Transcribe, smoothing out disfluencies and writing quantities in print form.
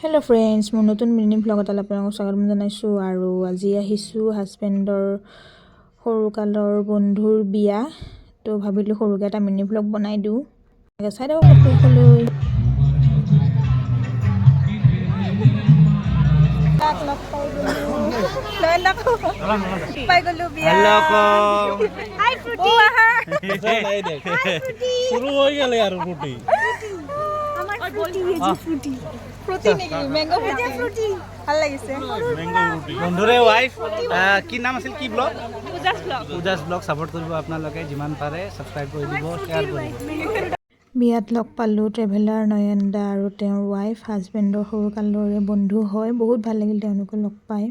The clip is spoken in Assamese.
হেল্ল' ফ্ৰেণ্ডছ, মোৰ নতুন মিনি ভ্লগ এটালৈ আপোনালোকক স্বাগতম জনাইছোঁ। আৰু আজি আহিছোঁ হাজবেণ্ডৰ সৰুকালৰ বন্ধুৰ বিয়া, তো ভাবিলোঁ সৰুকৈ এটা মিনি ভ্লগ বনাই দিওঁ। চাই থাকক শেষলৈ। বন্ধুৰে ৱাইফ কি নাম আছিল, কি ব্লগ? পূজাছ ব্লগ ছাপোৰ্ট কৰিব আপোনালোকে, যিমান পাৰে ছাবস্ক্ৰাইব কৰি দিব, শ্বেয়াৰ কৰিব। বিয়াত লগ পালোঁ ট্ৰেভেলাৰ নয়ন দা আৰু তেওঁৰ ৱাইফ, হাজবেণ্ডৰ সৰুকালৰে বন্ধু হয়। বহুত ভাল লাগিল তেওঁলোকক লগ পাই।